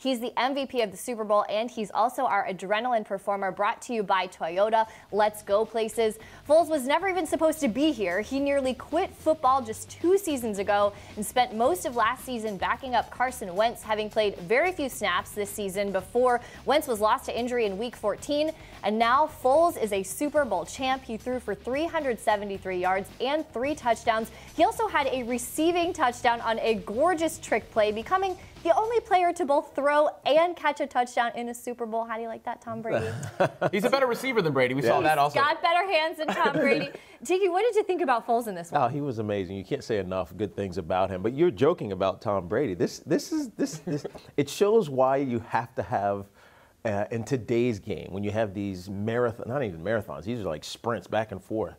He's the MVP of the Super Bowl, and he's also our adrenaline performer, brought to you by Toyota. Let's go places. Foles was never even supposed to be here. He nearly quit football just 2 seasons ago and spent most of last season backing up Carson Wentz, having played very few snaps this season before Wentz was lost to injury in Week 14. And now Foles is a Super Bowl champ. He threw for 373 yards and 3 touchdowns. He also had a receiving touchdown on a gorgeous trick play, becoming the only player to both throw and catch a touchdown in a Super Bowl. How do you like that, Tom Brady? He's a better receiver than Brady. We saw that also. He's got better hands than Tom Brady. Tiki, what did you think about Foles in this one? Oh, he was amazing. You can't say enough good things about him. But you're joking about Tom Brady. This it shows why you have to have in today's game, when you have these not even marathons, these are like sprints back and forth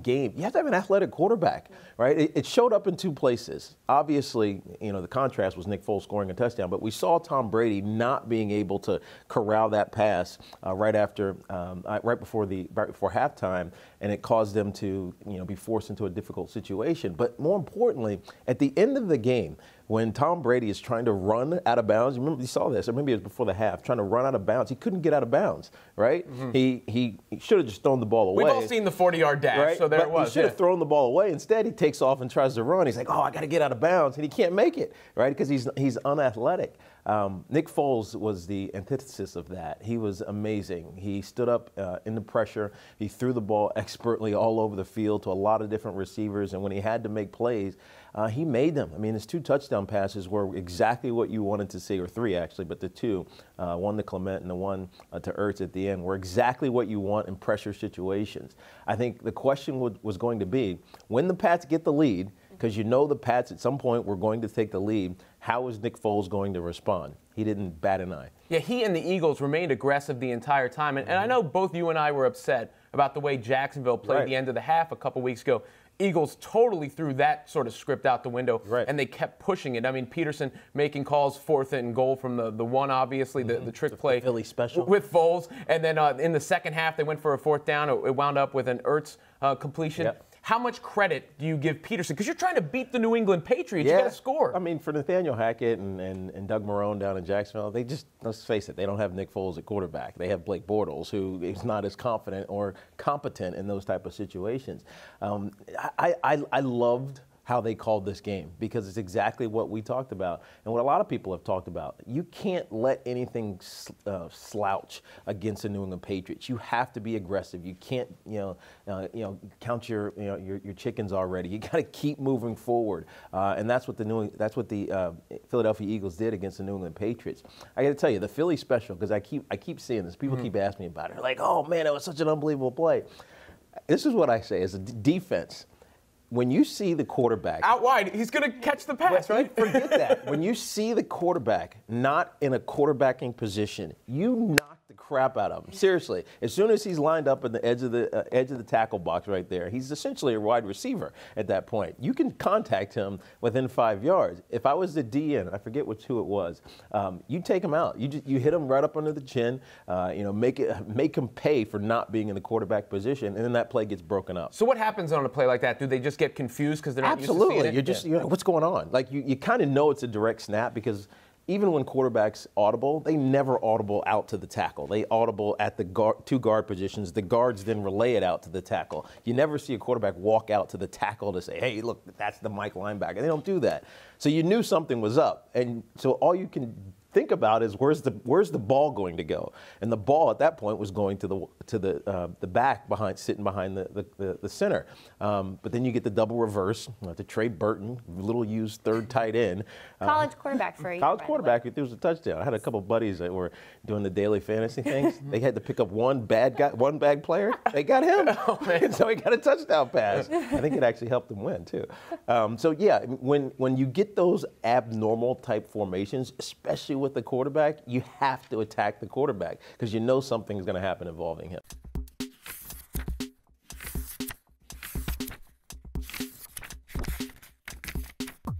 game, you have to have an athletic quarterback, right? It showed up in 2 places. Obviously, the contrast was Nick Foles scoring a touchdown, but we saw Tom Brady not being able to corral that pass right before halftime, and it caused them to be forced into a difficult situation. But more importantly, at the end of the game, when Tom Brady is trying to run out of bounds, you saw this, or maybe it was before the half, trying to run out of bounds. He couldn't get out of bounds, right? Mm-hmm. He should have just thrown the ball away. We've all seen the 40-yard dash, right? So there it was. He should have thrown the ball away. Instead, he takes off and tries to run. He's like, oh, I got to get out of bounds, and he can't make it, right? Because he's unathletic. Nick Foles was the antithesis of that. He was amazing. He stood up in the pressure. He threw the ball expertly all over the field to a lot of different receivers, and when he had to make plays, he made them. I mean, his 2 touchdown passes were exactly what you wanted to see, or 3 actually, but the 2, one to Clement and the one to Ertz at the end, were exactly what you want in pressure situations. I think the question was going to be, when the Pats get the lead, because the Pats at some point were going to take the lead, how is Nick Foles going to respond? He didn't bat an eye. Yeah, he and the Eagles remained aggressive the entire time. And I know both you and I were upset about the way Jacksonville played the end of the half a couple weeks ago. Eagles totally threw that sort of script out the window, and they kept pushing it. I mean, Pederson making calls 4th and goal from the 1, obviously, the trick play. The Philly special. With Foles. And then in the second half, they went for a 4th down. It wound up with an Ertz completion. Yep. How much credit do you give Pederson? Because you're trying to beat the New England Patriots. You got to score. I mean, for Nathaniel Hackett and Doug Marrone down in Jacksonville, let's face it, they don't have Nick Foles at quarterback. They have Blake Bortles, who is not as confident or competent in those type of situations. I loved how they called this game, because it's exactly what we talked about and what a lot of people have talked about. You can't let anything slouch against the New England Patriots. You have to be aggressive. You can't count your chickens already. You got to keep moving forward, and that's what the Philadelphia Eagles did against the New England Patriots. I got to tell you, the Philly special, because I keep seeing this. People keep asking me about it. They're like, oh man, that was such an unbelievable play. This is what I say as a defense. When you see the quarterback out wide, he's going to catch the pass, right? Forget that. When you see the quarterback not in a quarterbacking position, you knock the crap out of him. Seriously, as soon as he's lined up at the edge of the tackle box right there, he's essentially a wide receiver at that point. You can contact him within 5 yards. If I was the DN, I forget who it was, you take him out. You hit him right up under the chin. Make him pay for not being in the quarterback position, and then that play gets broken up. So what happens on a play like that? Do they just get confused because they're not used to seeing it? You're just, what's going on? Like you kind of know it's a direct snap, because even when quarterbacks audible, they never audible out to the tackle. They audible at the 2 guard positions. The guards then relay it out to the tackle. You never see a quarterback walk out to the tackle to say, hey, look, that's the Mike linebacker. They don't do that. So you knew something was up. And so all you can think about is where's the ball going to go, and the ball at that point was going to the back sitting behind the center. But then you get the double reverse to Trey Burton, little used 3rd tight end. College quarterback for you. College quarterback who threw a touchdown. I had a couple of buddies that were doing the daily fantasy things. They had to pick up one bad player. They got him, so he got a touchdown pass. I think it actually helped them win too. So yeah, when you get those abnormal type formations, especially with the quarterback, you have to attack the quarterback, because you know something's going to happen involving him.